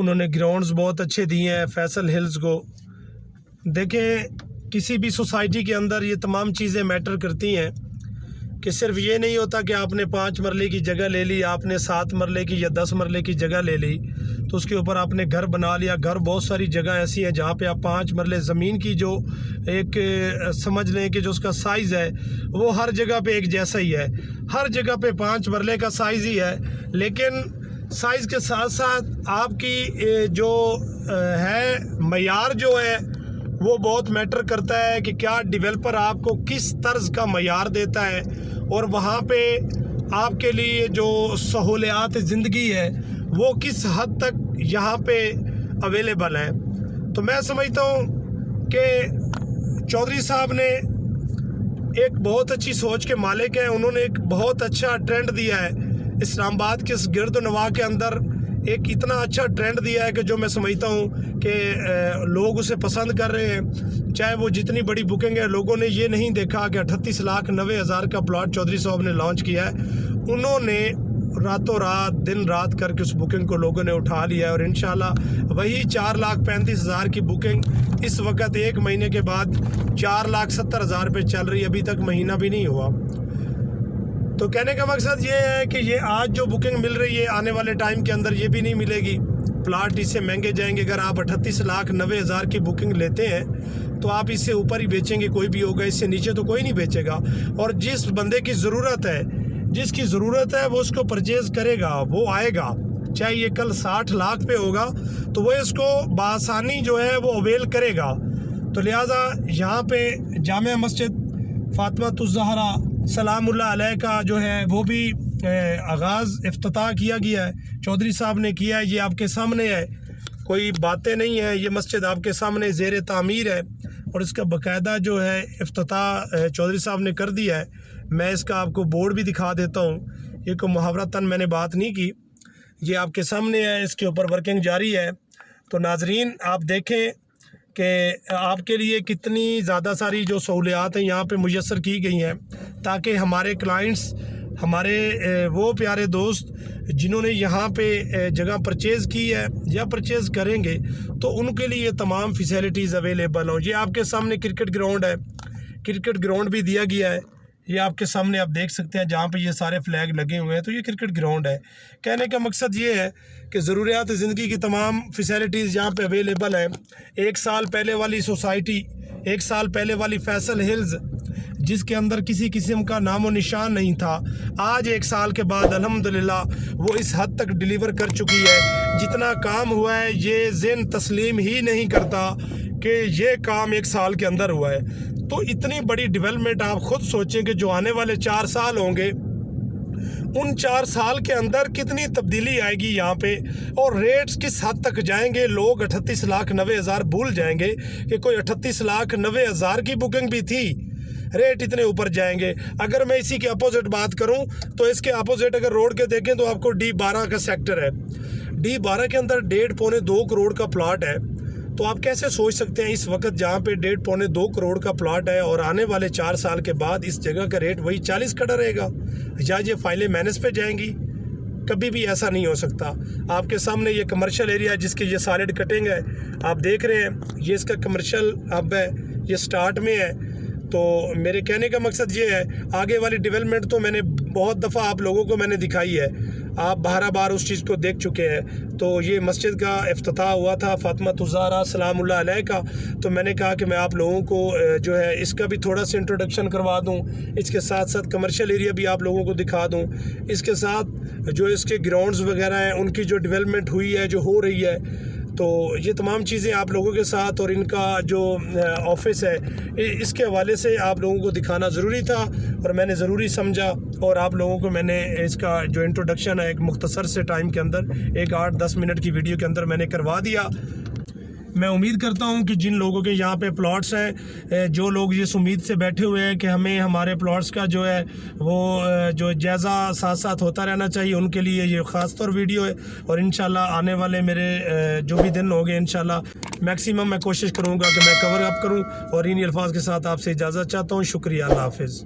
انہوں نے گراؤنڈز بہت اچھے دیے ہیں فیصل ہلز کو. دیکھیں کسی بھی سوسائٹی کے اندر یہ تمام چیزیں میٹر کرتی ہیں کہ صرف یہ نہیں ہوتا کہ آپ نے 5 مرلے کی جگہ لے لی, آپ نے 7 مرلے کی یا 10 مرلے کی جگہ لے لی تو اس کے اوپر آپ نے گھر بنا لیا. گھر بہت ساری جگہ ایسی ہیں جہاں پہ آپ 5 مرلے زمین کی جو ایک سمجھ لیں کہ جو اس کا سائز ہے وہ ہر جگہ پہ ایک جیسا ہی ہے, ہر جگہ پہ 5 مرلے کا سائز ہی ہے. لیکن سائز کے ساتھ ساتھ آپ کی جو ہے معیار جو ہے وہ بہت میٹر کرتا ہے کہ کیا ڈیولپر آپ کو کس طرز کا معیار دیتا ہے اور وہاں پہ آپ کے لیے جو سہولیات زندگی ہے وہ کس حد تک یہاں پہ اویلیبل ہیں. تو میں سمجھتا ہوں کہ چودھری صاحب نے ایک بہت اچھی سوچ کے مالک ہیں. انہوں نے ایک بہت اچھا ٹرینڈ دیا ہے اسلام آباد کے اس گرد و نواح کے اندر, ایک اتنا اچھا ٹرینڈ دیا ہے کہ جو میں سمجھتا ہوں کہ لوگ اسے پسند کر رہے ہیں. چاہے وہ جتنی بڑی بکنگ ہے, لوگوں نے یہ نہیں دیکھا کہ 38,90,000 کا پلاٹ چودھری صاحب نے لانچ کیا ہے. انہوں نے راتوں رات دن رات کر کے اس بکنگ کو لوگوں نے اٹھا لیا ہے اور انشاءاللہ وہی 4,35,000 کی بکنگ اس وقت 1 مہینے کے بعد 4,70,000 پہ چل رہی ہے. ابھی تک مہینہ بھی نہیں ہوا. تو کہنے کا مقصد یہ ہے کہ یہ آج جو بکنگ مل رہی ہے آنے والے ٹائم کے اندر یہ بھی نہیں ملے گی. پلاٹ اس سے مہنگے جائیں گے. اگر آپ 38,90,000 کی بکنگ لیتے ہیں تو آپ اس سے اوپر ہی بیچیں گے, کوئی بھی ہوگا, اس سے نیچے تو کوئی نہیں بیچے گا. اور جس بندے کی ضرورت ہے, جس کی ضرورت ہے وہ اس کو پرچیز کرے گا, وہ آئے گا. چاہے یہ کل 60 لاکھ پہ ہوگا تو وہ اس کو بآسانی جو ہے وہ اویل کرے گا. تو لہٰذا یہاں پہ جامع مسجد فاطمہ الزہرا سلام اللہ علیہ کا جو ہے وہ بھی آغاز افتتاح کیا گیا ہے, چودھری صاحب نے کیا ہے. یہ آپ کے سامنے ہے, کوئی باتیں نہیں ہیں. یہ مسجد آپ کے سامنے زیر تعمیر ہے اور اس کا باقاعدہ جو ہے افتتاح چودھری صاحب نے کر دیا ہے. میں اس کا آپ کو بورڈ بھی دکھا دیتا ہوں. یہ کوئی محاورتاً میں نے بات نہیں کی, یہ آپ کے سامنے ہے, اس کے اوپر ورکنگ جاری ہے. تو ناظرین آپ دیکھیں کہ آپ کے لیے کتنی زیادہ ساری جو سہولیات ہیں یہاں پہ میسر کی گئی ہیں تاکہ ہمارے کلائنٹس, ہمارے وہ پیارے دوست جنہوں نے یہاں پہ جگہ پرچیز کی ہے یا پرچیز کریں گے تو ان کے لیے تمام فیسیلیٹیز اویلیبل ہوں. یہ آپ کے سامنے کرکٹ گراؤنڈ ہے, کرکٹ گراؤنڈ بھی دیا گیا ہے. یہ آپ کے سامنے آپ دیکھ سکتے ہیں جہاں پہ یہ سارے فلیگ لگے ہوئے ہیں. تو یہ کرکٹ گراؤنڈ ہے. کہنے کا مقصد یہ ہے کہ ضروریات زندگی کی تمام فیسیلیٹیز یہاں پہ اویلیبل ہیں. 1 سال پہلے والی سوسائٹی, 1 سال پہلے والی فیصل ہلز جس کے اندر کسی قسم کا نام و نشان نہیں تھا, آج 1 سال کے بعد الحمدللہ وہ اس حد تک ڈیلیور کر چکی ہے. جتنا کام ہوا ہے یہ ذہن تسلیم ہی نہیں کرتا کہ یہ کام 1 سال کے اندر ہوا ہے. تو اتنی بڑی ڈیولپمنٹ آپ خود سوچیں کہ جو آنے والے 4 سال ہوں گے ان 4 سال کے اندر کتنی تبدیلی آئے گی یہاں پہ, اور ریٹس کس حد تک جائیں گے. لوگ 38,90,000 بھول جائیں گے کہ کوئی 38,90,000 کی بکنگ بھی تھی. ریٹ اتنے اوپر جائیں گے. اگر میں اسی کے اپوزٹ بات کروں تو اس کے اپوزٹ اگر روڈ کے دیکھیں تو آپ کو D12 کا سیکٹر ہے. D12 کے اندر 1.5-2 کروڑ کا پلاٹ ہے. تو آپ کیسے سوچ سکتے ہیں اس وقت جہاں پہ 1.5-2 کروڑ کا پلاٹ ہے اور آنے والے 4 سال کے بعد اس جگہ کا ریٹ وہی 40 کھڑا رہے گا, یا یہ فائلیں مائنس پہ جائیں گی؟ کبھی بھی ایسا نہیں ہو سکتا. آپ کے سامنے یہ کمرشل ایریا جس کے یہ سالڈ کٹنگ ہے آپ دیکھ رہے ہیں, یہ اس کا کمرشل اب ہے, یہ سٹارٹ میں ہے. تو میرے کہنے کا مقصد یہ ہے آگے والی ڈیولپمنٹ تو میں نے بہت دفعہ آپ لوگوں کو میں نے دکھائی ہے, آپ بار اس چیز کو دیکھ چکے ہیں. تو یہ مسجد کا افتتاح ہوا تھا فاطمہ الزہرا سلام اللہ علیہ کا. تو میں نے کہا کہ میں آپ لوگوں کو جو ہے اس کا بھی تھوڑا سا انٹروڈکشن کروا دوں, اس کے ساتھ ساتھ کمرشل ایریا بھی آپ لوگوں کو دکھا دوں, اس کے ساتھ جو اس کے گراؤنڈز وغیرہ ہیں ان کی جو ڈیولپمنٹ ہوئی ہے جو ہو رہی ہے. تو یہ تمام چیزیں آپ لوگوں کے ساتھ اور ان کا جو آفس ہے اس کے حوالے سے آپ لوگوں کو دکھانا ضروری تھا اور میں نے ضروری سمجھا, اور آپ لوگوں کو میں نے اس کا جو انٹروڈکشن ہے ایک مختصر سے ٹائم کے اندر ایک 8-10 منٹ کی ویڈیو کے اندر میں نے کروا دیا. میں امید کرتا ہوں کہ جن لوگوں کے یہاں پہ پلاٹس ہیں, جو لوگ اس امید سے بیٹھے ہوئے ہیں کہ ہمیں ہمارے پلاٹس کا جو ہے وہ جو جائزہ ساتھ ساتھ ہوتا رہنا چاہیے, ان کے لیے یہ خاص طور ویڈیو ہے. اور انشاءاللہ آنے والے میرے جو بھی دن ہوں گے انشاءاللہ میکسیمم میں کوشش کروں گا کہ میں کور اپ کروں. اور انہی الفاظ کے ساتھ آپ سے اجازت چاہتا ہوں. شکریہ, اللہ حافظ.